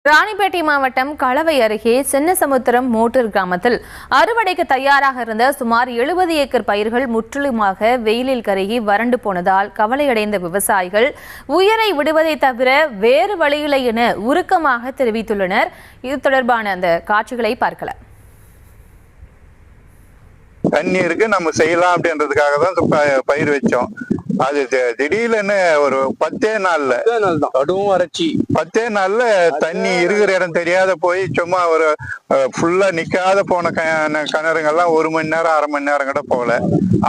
ராணிப்பேட்டை மாவட்டம் களவை அருகே சின்னசமுத்திரம் மோட்டூர் கிராமத்தில் அறுவடைக்கு தயாராக இருந்த சுமார் 70 ஏக்கர் பயிர்கள் முற்றிலுமாக வெயிலில் கருகி வறண்டு போனதால் கவலையடைந்த விவசாயிகள் உயிரை விடுவதை தவிர வேறு வழியில்லை என உருக்கமாக தெரிவித்துள்ளனர். இது தொடர்பான அந்த காட்சிகளை பார்க்கலாம். தண்ணீருக்கு நம்ம செய்யலாம் அப்படின்றதுக்காக தான் பயிர் வச்சோம். அது திடீர்னு ஒரு 10 நாள்ல கடும் வறட்சி 10 நாள்ல தண்ணி இருக்கிற இடம் தெரியாத போய் சும்மா ஒரு ஃபுல்லா நிக்காத போன கிணறுங்கள்லாம் 1 மணி நேரம் 1/2 மணி நேரம் கூட போகல.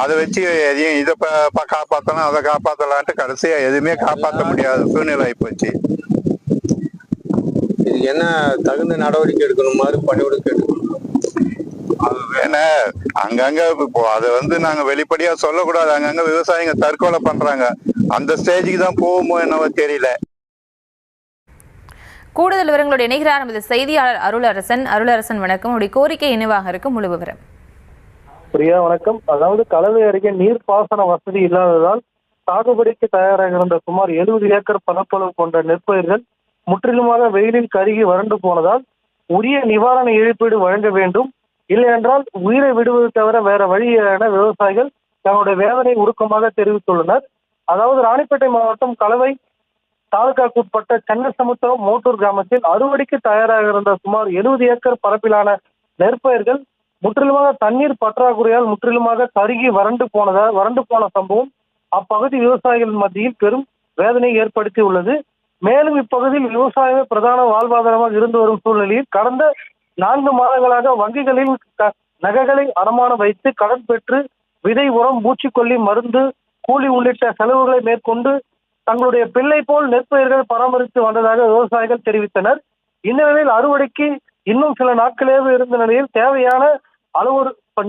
அதை வச்சு எதையும் இதை காப்பாற்றலாம் அதை காப்பாற்றலான்ட்டு கடைசியா எதுவுமே காப்பாற்ற முடியாத சூழ்நிலை ஆகி போச்சு. இதுக்கு என்ன தகுந்த நடவடிக்கை எடுக்கணும் மாதிரி பணியோடு எடுக்கணும். ஏன்னா அங்கங்க இப்போ அதை நாங்க வெளிப்படையா சொல்லக்கூடாது. அங்கங்க விவசாயிங்க தற்கொலை பண்றாங்க. அந்த ஸ்டேஜுக்கு தான் போகுமோ என்னவோ தெரியல. கூடுதல் விவரங்களோட இணைகிறார் நமது செய்தியாளர் அருளரசன். வணக்கம். உடைய கோரிக்கை என்னவாக இருக்கும்? முழு விவரம். பிரியா வணக்கம். அதாவது களவை அருகே நீர்ப்பாசன வசதி இல்லாததால் சாகுபடிக்கு தயாராக இருந்த சுமார் 70 ஏக்கர் பரப்பளவு கொண்ட நெற்பயிர்கள் முற்றிலுமாக வெயிலில் கருகி வறண்டு போனதால் உரிய நிவாரண இழப்பீடு வழங்க வேண்டும், இல்லை என்றால் உயிரை விடுவது தவிர வேற வழி என விவசாயிகள் தங்களுடைய வேதனை உருக்கமாக தெரிவித்துள்ளனர். அதாவது ராணிப்பேட்டை மாவட்டம் களவை தாலுகாவுக்குட்பட்ட சின்னசமுத்திரம் மோட்டூர் கிராமத்தில் அறுவடைக்கு தயாராக இருந்த சுமார் 70 ஏக்கர் பரப்பிலான நெற்பயிர்கள் முற்றிலுமாக தண்ணீர் பற்றாக்குறையால் முற்றிலுமாக கருகி வறண்டு போன சம்பவம் அப்பகுதி விவசாயிகள் மத்தியில் பெரும் வேதனை ஏற்படுத்தி உள்ளது. மேலும் இப்பகுதியில் விவசாயமே பிரதான வாழ்வாதாரமாக இருந்து வரும் சூழ்நிலையில் கடந்த 4 மாதங்களாக வங்கிகளில் நகைகளை அடமானம் வைத்து கடன் பெற்று விதை, உரம், பூச்சிக்கொல்லி, மருந்து, கூலி உள்ளிட்ட செலவுகளை மேற்கொண்டு தங்களுடைய பிள்ளை போல் நெற்பயிர்கள் பராமரித்து வந்ததாக விவசாயிகள் தெரிவித்தனர். இந்த நிலையில் அறுவடைக்கு இன்னும் சில நாட்களே இருந்த நிலையில் தேவையான அளவு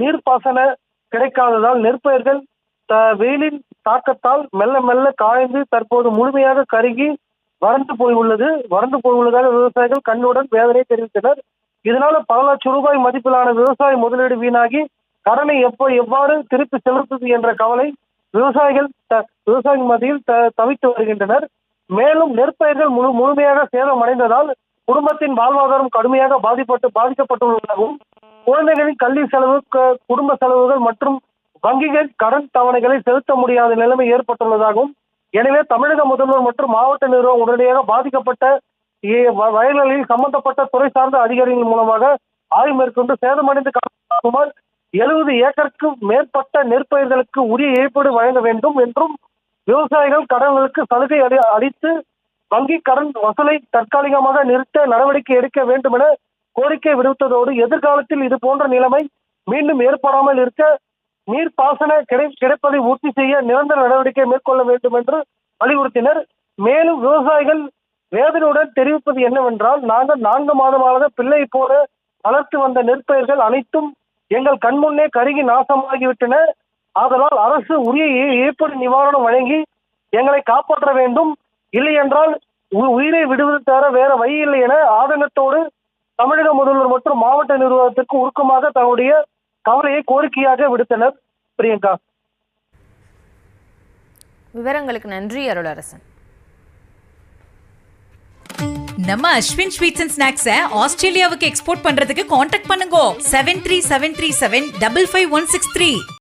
நீர்ப்பாசன கிடைக்காததால் நெற்பயிர்கள் வெயிலின் தாக்கத்தால் மெல்ல மெல்ல காய்ந்து தற்போது முழுமையாக கருகி வறண்டு போயுள்ளதாக விவசாயிகள் கண்ணுடன் வேதனை தெரிவித்தனர். இதனால பல லட்சம் ரூபாய் மதிப்பிலான விவசாய முதலீடு வீணாகி கடனை எவ்வாறு திருப்பி செலுத்துவது என்ற கவலை விவசாய மத்தியில் தவித்து வருகின்றனர். மேலும் நெற்பயிர்கள் முழுமையாக சேதமடைந்ததால் குடும்பத்தின் வாழ்வாதாரம் கடுமையாக பாதிக்கப்பட்டுள்ளதாகவும் குழந்தைகளின் கல்வி செலவு, குடும்ப செலவுகள் மற்றும் வங்கிகள் கடன் தவணைகளை செலுத்த முடியாத நிலைமை ஏற்பட்டுள்ளதாகவும், எனவே தமிழக முதல்வர் மற்றும் மாவட்ட நிர்வாகம் உடனடியாக பாதிக்கப்பட்ட வயல்களில் சம்பந்தப்பட்ட துறை சார்ந்த அதிகாரிகள் மூலமாக ஆய்வு மேற்கொண்டு சேதமடைந்து சுமார் 70 ஏக்கருக்கு மேற்பட்ட நெற்பயிர்களுக்கு உரிய இழப்பீடு வழங்க வேண்டும் என்றும், விவசாயிகள் கடன்களுக்கு சலுகை அளித்து வங்கி கடன் வசூலை தற்காலிகமாக நிறுத்த நடவடிக்கை எடுக்க வேண்டும் என கோரிக்கை விடுத்ததோடு எதிர்காலத்தில் இது போன்ற நிலைமை மீண்டும் ஏற்படாமல் இருக்க நீர்ப்பாசன கிடைப்பதை உறுதி செய்ய நிரந்தர நடவடிக்கை மேற்கொள்ள வேண்டும் என்று வலியுறுத்தினர். மேலும் விவசாயிகள் வேதனையுடன் தெரிவிப்பது என்னவென்றால், நாங்கள் 4 மாதமாக பிள்ளை போல வளர்த்து வந்த நெற்பயிர்கள் அனைத்தும் எங்கள் கண்முன்னே கருகி நாசமாகிவிட்டன. ஆதலால் அரசு உரிய இழப்பீடு நிவாரணம் வழங்கி எங்களை காப்பாற்ற வேண்டும், இல்லை என்றால் உயிரை விடுவது தவிர வேற வழி இல்லை என ஆதங்கத்தோடு தமிழக முதல்வர் மற்றும் மாவட்ட நிர்வாகத்திற்கு உருக்கமாக தன்னுடைய கவலையை கோரிக்கையாக விடுத்தனர். பிரியங்கா, விவரங்களுக்கு நன்றி அருளரசன். நம்ம அஸ்வின் ஸ்வீட்ஸ் அண்ட் ஸ்நாக்ஸை ஆஸ்திரேலியாவுக்கு எக்ஸ்போர்ட் பண்றதுக்கு கான்டாக்ட் பண்ணுங்க 7373755163.